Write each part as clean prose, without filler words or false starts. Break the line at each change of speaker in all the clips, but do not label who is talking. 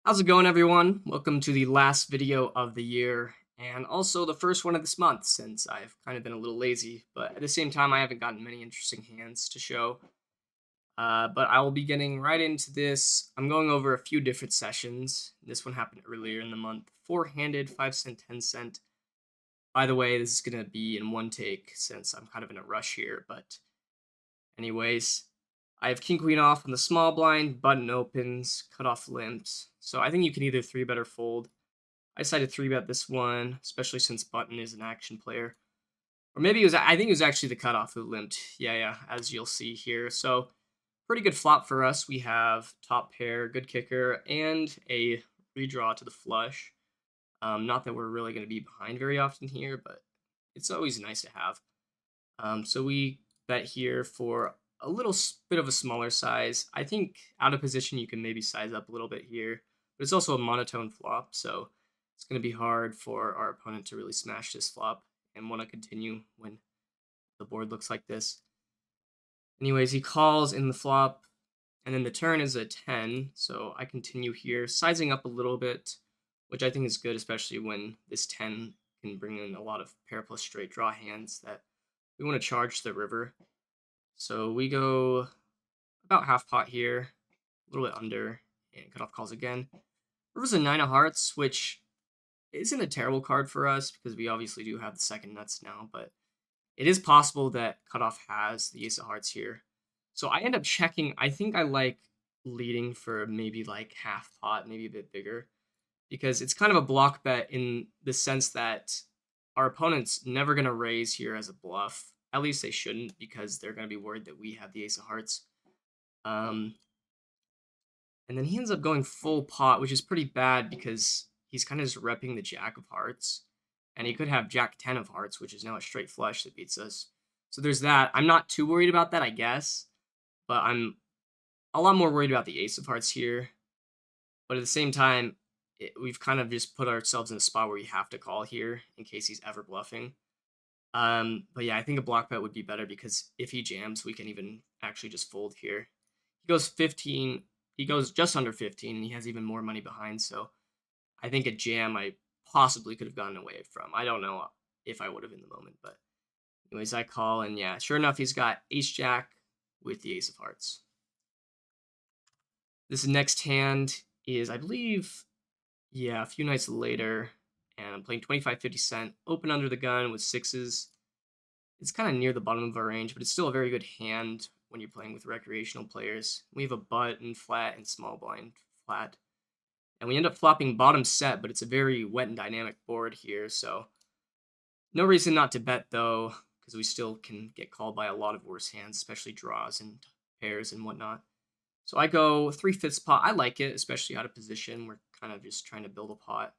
How's it going, everyone? Welcome to the last video of the year, and also the first one of this month, since I've kind of been a little lazy, but at the same time, I haven't gotten many interesting hands to show. But I will be getting right into this. I'm going over a few different sessions. This one happened earlier in the month. Four-handed, 5 cent, 10 cent. By the way, this is going to be in one take since I'm kind of in a rush here, but anyways, I have king queen off on the small blind, button opens, cut off limps. So I think you can either three bet or fold. I decided to three bet this one, especially since button is an action player. Or maybe it was, I think it was actually the cutoff who limped. Yeah, as you'll see here. So pretty good flop for us. We have top pair, good kicker, and a redraw to the flush. Not that we're really going to be behind very often here, but it's always nice to have. So we bet here for a little bit of a smaller size. I think out of position you can maybe size up a little bit here, but it's also a monotone flop, so it's going to be hard for our opponent to really smash this flop and want to continue when the board looks like this. Anyways, he calls in the flop, and then the turn is a 10, so I continue here, sizing up a little bit, which I think is good, especially when this 10 can bring in a lot of pair plus straight draw hands that we want to charge the river. So we go about half pot here, a little bit under, and cutoff calls again. River's a 9 of hearts, which isn't a terrible card for us because we obviously do have the second nuts now, but it is possible that cutoff has the ace of hearts here. So I end up checking. I think I like leading for maybe like half pot, maybe a bit bigger, because it's kind of a block bet in the sense that our opponent's never going to raise here as a bluff. At least they shouldn't, because they're going to be worried that we have the ace of hearts. And then he ends up going full pot, which is pretty bad because he's kind of just repping the jack of hearts. And he could have jack 10 of hearts, which is now a straight flush that beats us. So there's that. I'm not too worried about that, I guess. But I'm a lot more worried about the ace of hearts here. But at the same time, we've kind of just put ourselves in a spot where we have to call here in case he's ever bluffing. But yeah, I think a block bet would be better because if he jams, we can even actually just fold here. He goes 15. He goes just under 15, and he has even more money behind. So I think a jam I possibly could have gotten away from. I don't know if I would have in the moment, but anyways, I call, and yeah, sure enough, he's got ace jack with the ace of hearts. This next hand is, I believe, yeah, a few nights later, and I'm playing 25, 50 cent, open under the gun with sixes. It's kind of near the bottom of our range, but it's still a very good hand when you're playing with recreational players. We have a button flat and small blind flat. And we end up flopping bottom set, but it's a very wet and dynamic board here, so no reason not to bet, though, because we still can get called by a lot of worse hands, especially draws and pairs and whatnot. So I go 3/5 pot. I like it, especially out of position. We're kind of just trying to build a pot.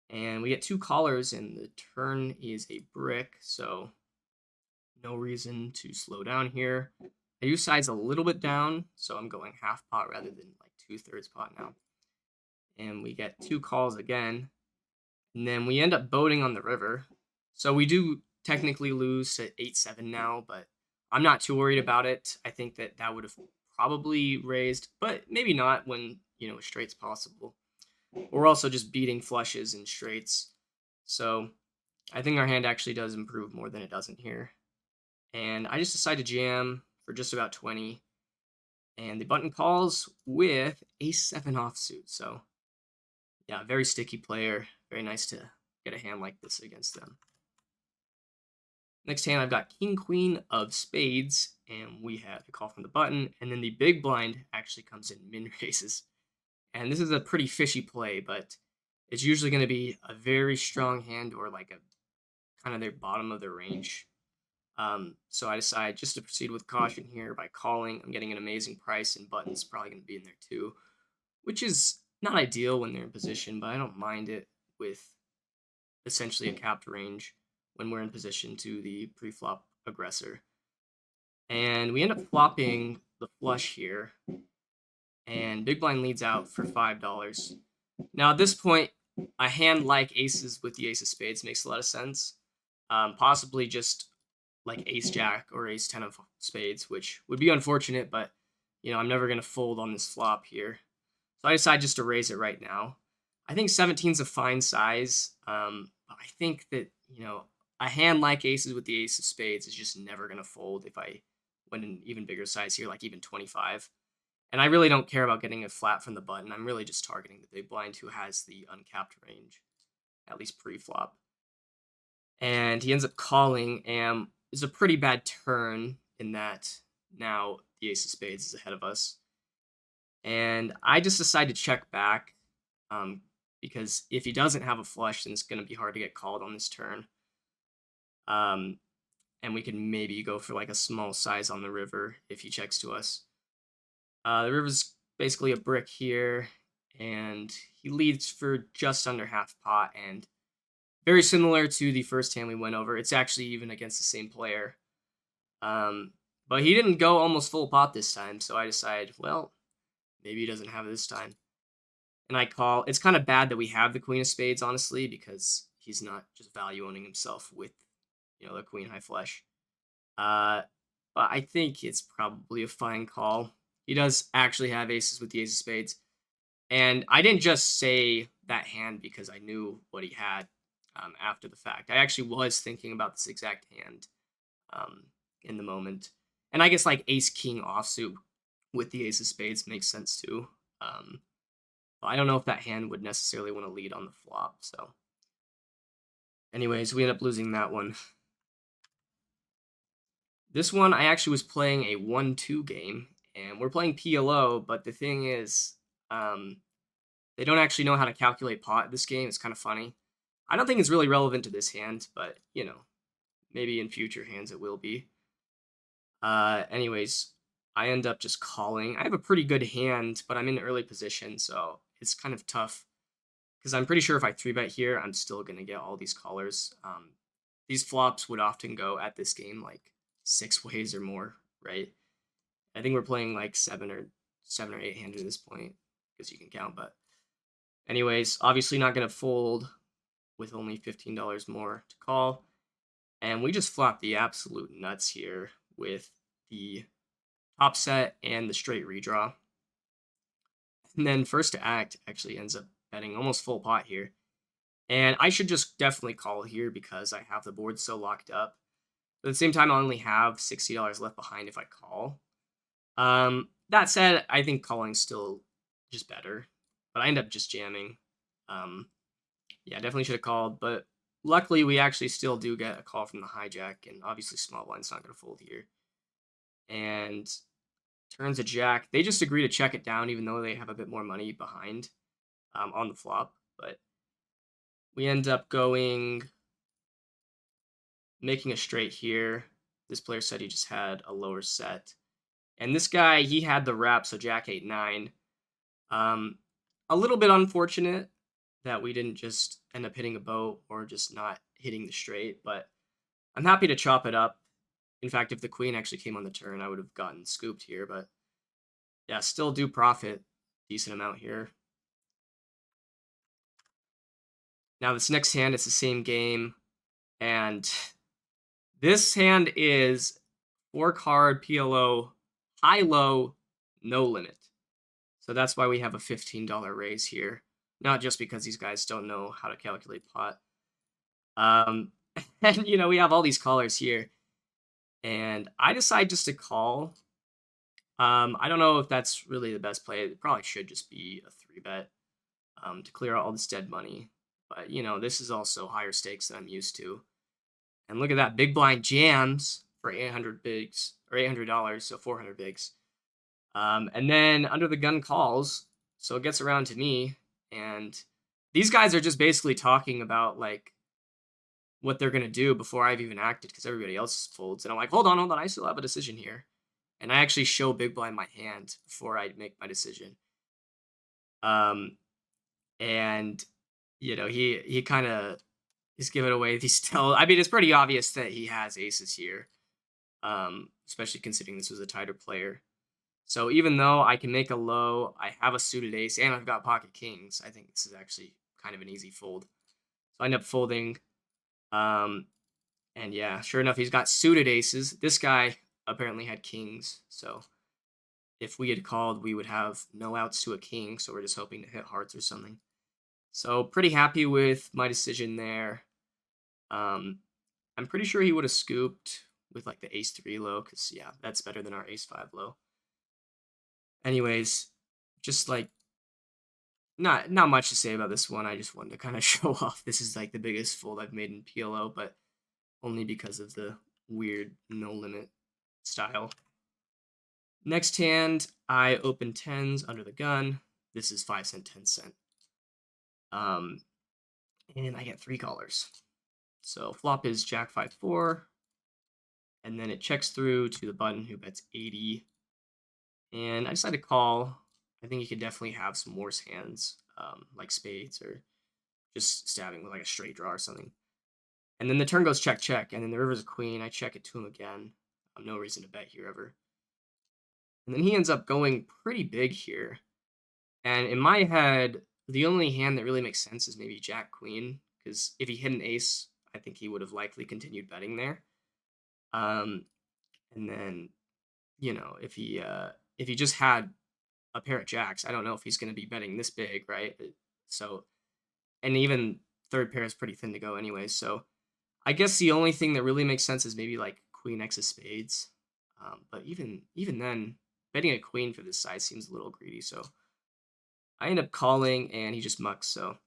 And we get two callers, and the turn is a brick, so no reason to slow down here. I do size a little bit down, so I'm going half pot rather than like 2/3 pot now. And we get two calls again. And then we end up boating on the river. So we do technically lose to 8-7 now, but I'm not too worried about it. I think that that would have probably raised, but maybe not when, a straight's possible. We're also just beating flushes and straights. So I think our hand actually does improve more than it doesn't here. And I just decide to jam for just about 20. And the button calls with ace-7 offsuit. So yeah, very sticky player. Very nice to get a hand like this against them. Next hand, I've got king, queen of spades, and we have a call from the button, and then the big blind actually comes in min raises. And this is a pretty fishy play, but it's usually going to be a very strong hand or like a kind of their bottom of their range. So I decide just to proceed with caution here by calling. I'm getting an amazing price, and button's probably going to be in there too, which is not ideal when they're in position, but I don't mind it with essentially a capped range when we're in position to the pre-flop aggressor. And we end up flopping the flush here, and big blind leads out for $5. Now at this point, a hand like aces with the ace of spades makes a lot of sense. Possibly just like ace jack or ace 10 of spades, which would be unfortunate, but I'm never going to fold on this flop here. So I decided just to raise it right now. I think 17 is a fine size. But I think that, a hand like aces with the ace of spades is just never going to fold if I went an even bigger size here, like even 25. And I really don't care about getting a flat from the button. I'm really just targeting the big blind who has the uncapped range, at least pre-flop. And he ends up calling, and it's a pretty bad turn in that now the ace of spades is ahead of us. And I just decide to check back, because if he doesn't have a flush, then it's going to be hard to get called on this turn. And we can maybe go for like a small size on the river if he checks to us. The river's basically a brick here, and he leads for just under half pot, and very similar to the first hand we went over. It's actually even against the same player. But he didn't go almost full pot this time, so I decided, well, maybe he doesn't have it this time. And I call. It's kind of bad that we have the queen of spades, honestly, because he's not just value owning himself with, the queen high flush. But I think it's probably a fine call. He does actually have aces with the ace of spades. And I didn't just say that hand because I knew what he had after the fact. I actually was thinking about this exact hand in the moment. And I guess like ace king offsuit with the ace of spades makes sense too. I don't know if that hand would necessarily want to lead on the flop. So anyways, we end up losing that one. This one, I actually was playing a 1-2 game, and we're playing PLO, but the thing is, they don't actually know how to calculate pot this game. It's kind of funny. I don't think it's really relevant to this hand, but, maybe in future hands it will be. Anyways, I end up just calling. I have a pretty good hand, but I'm in early position, so it's kind of tough. Because I'm pretty sure if I 3-bet here, I'm still going to get all these callers. These flops would often go at this game like 6 ways or more, right? I think we're playing like 7 or 8 handed at this point, because you can count. But anyways, obviously not going to fold with only $15 more to call. And we just flop the absolute nuts here with the top set and the straight redraw. And then first to act actually ends up betting almost full pot here. And I should just definitely call here because I have the board so locked up. But at the same time, I only have $60 left behind if I call. That said, I think calling's still just better. But I end up just jamming. Yeah, definitely should have called. But luckily, we actually still do get a call from the hijack. And obviously, small blind's not going to fold here. And turns a jack. They just agree to check it down, even though they have a bit more money behind on the flop. But we end up making a straight here. This player said he just had a lower set. And this guy, he had the wrap, so jack 8-9. A little bit unfortunate that we didn't just end up hitting a boat or just not hitting the straight, but I'm happy to chop it up. In fact, if the queen actually came on the turn, I would have gotten scooped here, but yeah, still do profit decent amount here. Now this next hand, it's the same game, and this hand is 4-card PLO, high-low, no limit. So that's why we have a $15 raise here. Not just because these guys don't know how to calculate pot. And, we have all these callers here. And I decide just to call. I don't know if that's really the best play. It probably should just be a 3-bet to clear out all this dead money. But, this is also higher stakes than I'm used to. And look at that. Big blind jams for 800 bigs, or $800, so 400 bigs. And then under the gun calls, so it gets around to me. And these guys are just basically talking about, like, what they're going to do before I've even acted, because everybody else folds. And I'm like, hold on, I still have a decision here. And I actually show big blind my hand before I make my decision. And, he kind of is giving away these I mean, it's pretty obvious that he has aces here, especially considering this was a tighter player. So even though I can make a low, I have a suited ace, and I've got pocket kings, I think this is actually kind of an easy fold. So I end up folding. And yeah, sure enough, he's got suited aces. This guy apparently had kings, so if we had called, we would have no outs to a king, so we're just hoping to hit hearts or something. So pretty happy with my decision there. Um, I'm pretty sure he would have scooped with like the ace 3 low, because yeah, that's better than our ace 5 low. Anyways, just like not much to say about this one. I just wanted to kind of show off. This is like the biggest fold I've made in PLO, but only because of the weird no limit style. Next hand, I open tens under the gun. This is 5 cent, 10 cent. And I get 3 callers. So flop is Jack 5-4, and then it checks through to the button who bets 80. And I decided to call. I think you could definitely have some worse hands, like spades or just stabbing with like a straight draw or something. And then the turn goes check, check, and then the river's a queen. I check it to him again. No reason to bet here ever. And then he ends up going pretty big here. And in my head, the only hand that really makes sense is maybe Jack Queen, because if he hit an ace, I think he would have likely continued betting there. And then, if he just had a pair of jacks, I don't know if he's going to be betting this big, right? So, and even third pair is pretty thin to go anyway. So, I guess the only thing that really makes sense is maybe like Queen X of spades. But even then, betting a queen for this size seems a little greedy. So I end up calling, and he just mucks. So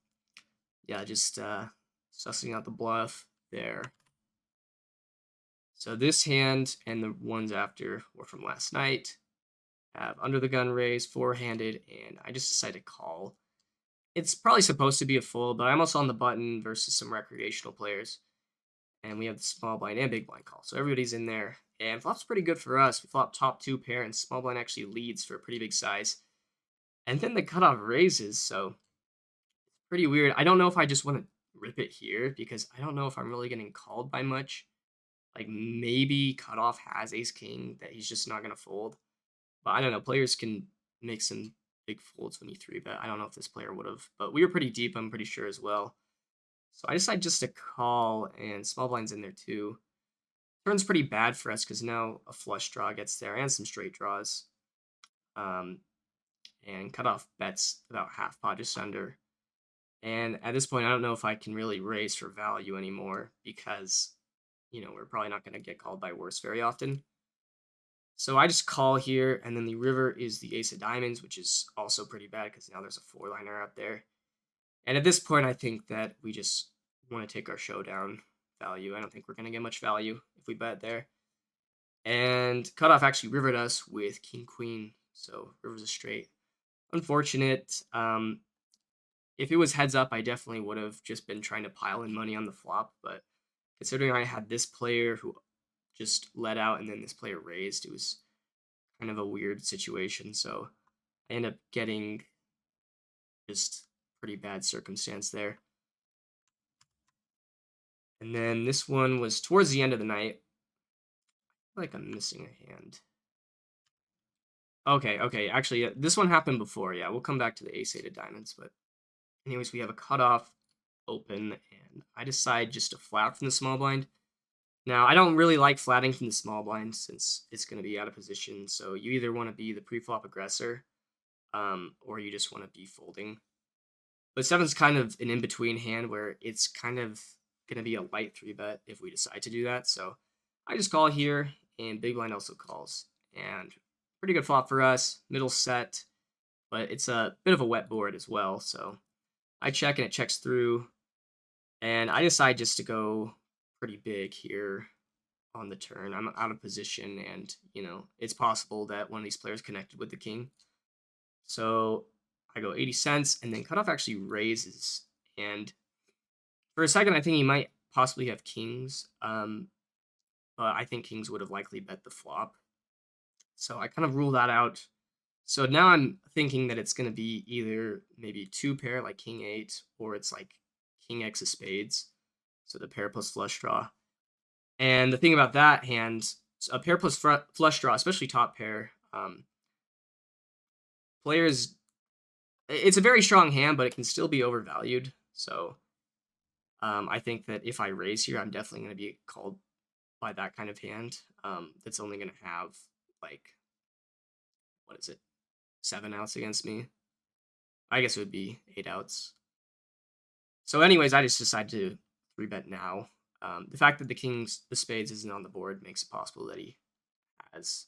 yeah, just sussing out the bluff there. So this hand and the ones after were from last night. Have under the gun raise, four-handed, and I just decided to call. It's probably supposed to be a fold, but I'm also on the button versus some recreational players. And we have the small blind and big blind call. So everybody's in there. And flop's pretty good for us. We flop top 2 pair, and small blind actually leads for a pretty big size. And then the cutoff raises, so it's pretty weird. I don't know if I just want to rip it here, because I don't know if I'm really getting called by much. Like, maybe cutoff has ace king that he's just not going to fold. But I don't know. Players can make some big folds when you 3-bet. I don't know if this player would have. But we were pretty deep, I'm pretty sure, as well. So I decide just to call, and small blind's in there too. Turn's pretty bad for us because now a flush draw gets there and some straight draws. And cutoff bets about half pot, just under. And at this point, I don't know if I can really raise for value anymore because, we're probably not going to get called by worse very often. So I just call here, and then the river is the ace of diamonds, which is also pretty bad because now there's a 4-liner out there. And at this point, I think that we just want to take our showdown value. I don't think we're going to get much value if we bet there. And cutoff actually rivered us with king queen, so river's a straight. Unfortunate. If it was heads up, I definitely would have just been trying to pile in money on the flop, but considering I had this player who just let out and then this player raised, it was kind of a weird situation. So I end up getting just pretty bad circumstance there. And then this one was towards the end of the night. I feel like I'm missing a hand. Okay. Actually, this one happened before. Yeah, we'll come back to the ace-8 of diamonds. But anyways, we have a cutoff open, and I decide just to flat from the small blind. Now, I don't really like flatting from the small blind since it's going to be out of position. So you either want to be the pre-flop aggressor, or you just want to be folding. But 7's kind of an in-between hand where it's kind of going to be a light 3-bet if we decide to do that. So I just call here, and big blind also calls. And pretty good flop for us, middle set, but it's a bit of a wet board as well. So I check, and it checks through. And I decide just to go pretty big here on the turn. I'm out of position, and, it's possible that one of these players connected with the king. So I go 80 cents, and then cutoff actually raises. And for a second, I think he might possibly have kings, but I think kings would have likely bet the flop. So I kind of rule that out. So now I'm thinking that it's going to be either maybe 2-pair, like king 8, or it's like king X of spades. So the pair plus flush draw. And the thing about that hand, a pair plus flush draw, especially top pair, players, it's a very strong hand, but it can still be overvalued. So I think that if I raise here, I'm definitely going to be called by that kind of hand. That's only going to have like what is it, 7 outs against me. I guess it would be 8 outs. So anyways, I just decided to 3-bet now. The fact that the spades isn't on the board makes it possible that he has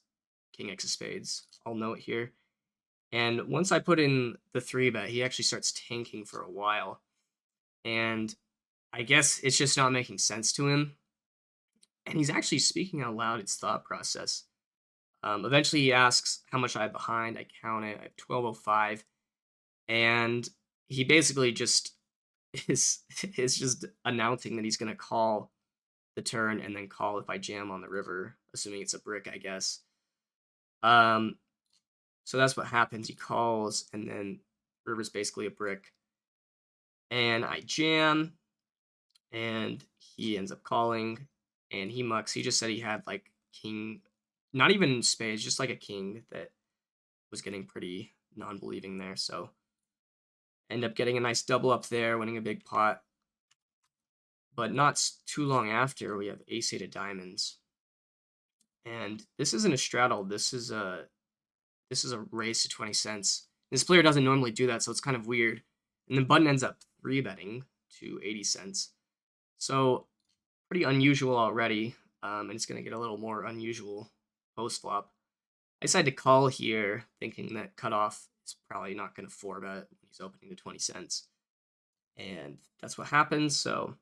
king X of spades. I'll note here. And once I put in the 3-bet, he actually starts tanking for a while. And I guess it's just not making sense to him. And he's actually speaking out loud his thought process. Eventually, he asks how much I have behind. I count it. I have 1205. And he basically just is just announcing that he's going to call the turn and then call if I jam on the river, assuming it's a brick, I guess. So that's what happens. He calls, and then river's basically a brick. And I jam, and he ends up calling, and he mucks. He just said he had like king, not even spades, just like a king that was getting pretty non-believing there. So end up getting a nice double up there, winning a big pot. But not too long after, we have ace-8 of diamonds. And this isn't a straddle. This is a raise to 20 cents. This player doesn't normally do that, so it's kind of weird. And then button ends up 3-betting to 80 cents. So pretty unusual already. And it's going to get a little more unusual post-flop. I decided to call here, thinking that cutoff is probably not going to 4-bet when he's opening to 20 cents. And that's what happens. So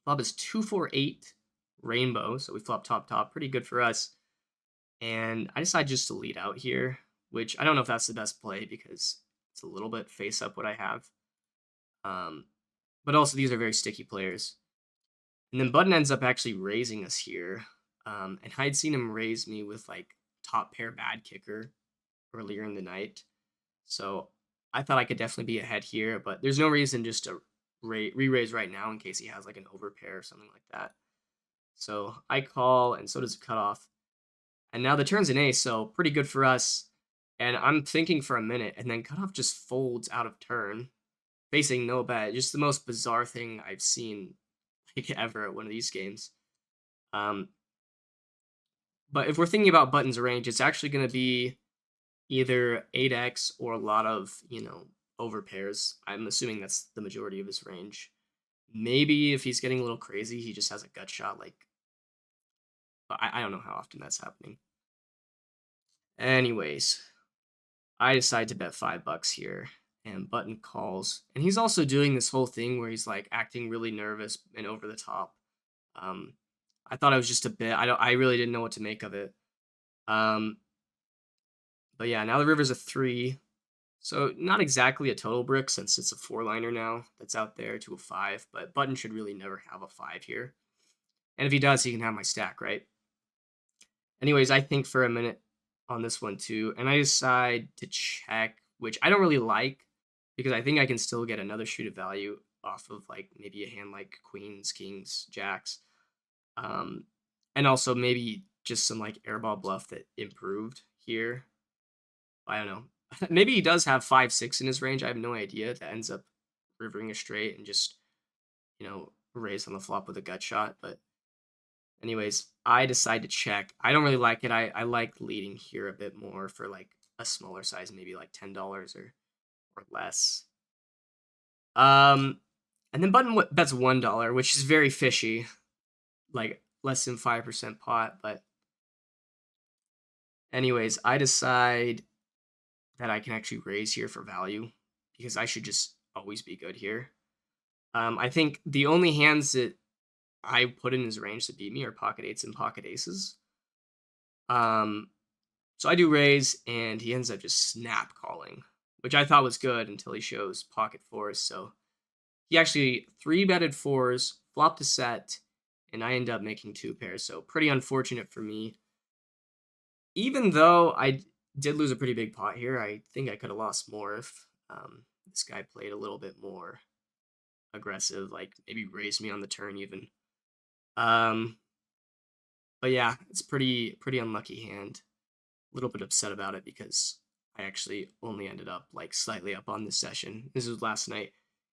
flop is 2-4-8 rainbow. So we flop top. Pretty good for us. And I decided just to lead out here, which I don't know if that's the best play because it's a little bit face up what I have. But also these are very sticky players. And then button ends up actually raising us here. And I'd seen him raise me with like top pair bad kicker earlier in the night. So I thought I could definitely be ahead here, but there's no reason just to re-raise right now in case he has like an overpair or something like that. So I call, and so does the cutoff. And now the turn's an ace, so pretty good for us. And I'm thinking for a minute, and then cutoff just folds out of turn, facing no bet. Just the most bizarre thing I've seen like ever at one of these games. But if we're thinking about button's range, it's actually going to be either 8x or a lot of, overpairs. I'm assuming that's the majority of his range. Maybe if he's getting a little crazy, he just has a gut shot, like, but I don't know how often that's happening. Anyways, I decide to bet $5 here, and button calls. And he's also doing this whole thing where he's like acting really nervous and over the top. I thought it was just a bit. I really didn't know what to make of it. But yeah, now the river's a 3. So not exactly a total brick since it's a 4-liner now that's out there to a 5, but button should really never have a 5 here. And if he does, he can have my stack, right? Anyways, I think for a minute on this one too, and I decide to check, which I don't really like because I think I can still get another shoot of value off of like maybe a hand like queens, kings, jacks. And also maybe just some like airball bluff that improved here. I don't know. Maybe he does have 5-6 in his range. I have no idea. That ends up rivering a straight and just, raise on the flop with a gut shot. But anyways, I decide to check. I don't really like it. I like leading here a bit more for like a smaller size, maybe like $10 or less. And then button bets $1, which is very fishy, like less than 5% pot. But anyways, I decide that I can actually raise here for value because I should just always be good here. I think the only hands that I put in his range to beat me are pocket 8s and pocket aces. So I do raise, and he ends up just snap calling, which I thought was good until he shows pocket 4s. So he actually 3-betted 4s, flopped a set, and I end up making 2 pairs. So pretty unfortunate for me. Even though I did lose a pretty big pot here, I think I could have lost more if this guy played a little bit more aggressive, like maybe raised me on the turn even. But yeah, it's pretty unlucky hand. A little bit upset about it because I actually only ended up like slightly up on this session. This was last night.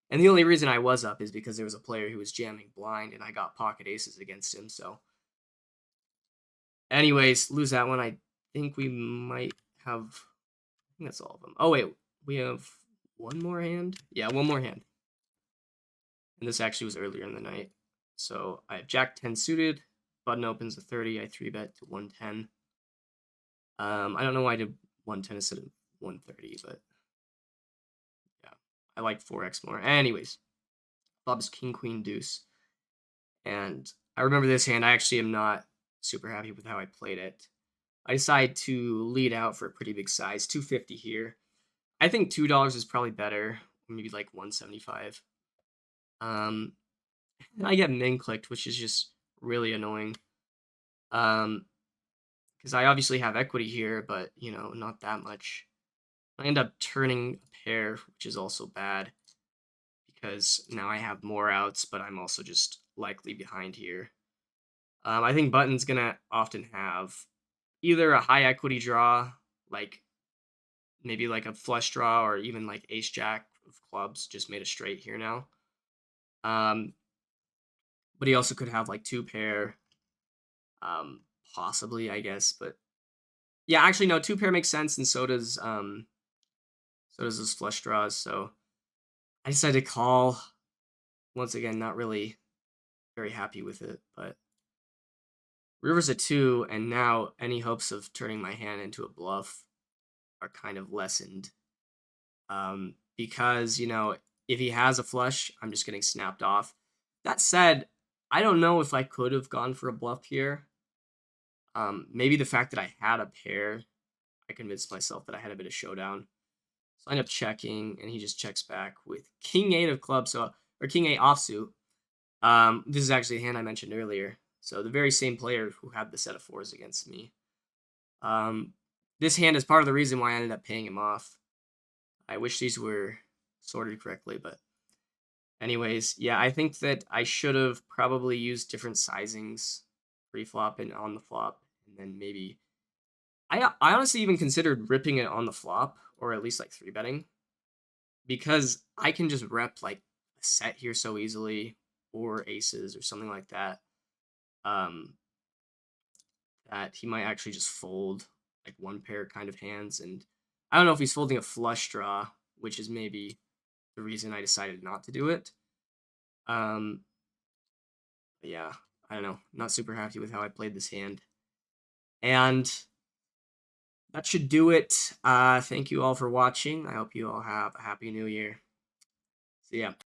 And the only reason I was up is because there was a player who was jamming blind and I got pocket aces against him. So anyways, lose that one. I think we might have, I think that's all of them. Oh wait, we have one more hand. Yeah, one more hand. And this actually was earlier in the night. So I have Jack 10 suited. Button opens to 30. I 3-bet to 110. I don't know why I did 110 instead of 130, but yeah, I like 4x more. Anyways, Bob's King Queen Deuce, and I remember this hand. I actually am not super happy with how I played it. I decided to lead out for a pretty big size, 250 here. I think $2 is probably better, maybe like 175. I get min clicked, which is just really annoying. Because I obviously have equity here, but you know, not that much. I end up turning a pair, which is also bad because now I have more outs, but I'm also just likely behind here. I think button's gonna often have either a high equity draw, like maybe like a flush draw, or even like ace jack of clubs just made a straight here now. But he also could have like two pair, possibly, I guess. But yeah, actually no, two pair makes sense, and so does his flush draws. So I decided to call. Once again, not really very happy with it, but river's a 2, and now any hopes of turning my hand into a bluff are kind of lessened. Because, you know, if he has a flush, I'm just getting snapped off. That said, I don't know if I could have gone for a bluff here. Maybe the fact that I had a pair, I convinced myself that I had a bit of showdown. So I end up checking, and he just checks back with King 8 of clubs, so, or King 8 offsuit. This is actually a hand I mentioned earlier. So the very same player who had the set of 4s against me. This hand is part of the reason why I ended up paying him off. I wish these were sorted correctly, but anyways, yeah, I think that I should have probably used different sizings pre-flop and on the flop, and then maybe I honestly even considered ripping it on the flop, or at least like 3-betting, because I can just rep like a set here so easily, or aces or something like that. That he might actually just fold like one pair kind of hands, and I don't know if he's folding a flush draw, which is maybe the reason I decided not to do it. But yeah, I don't know. Not super happy with how I played this hand. And that should do it. Thank you all for watching. I hope you all have a happy new year. See ya.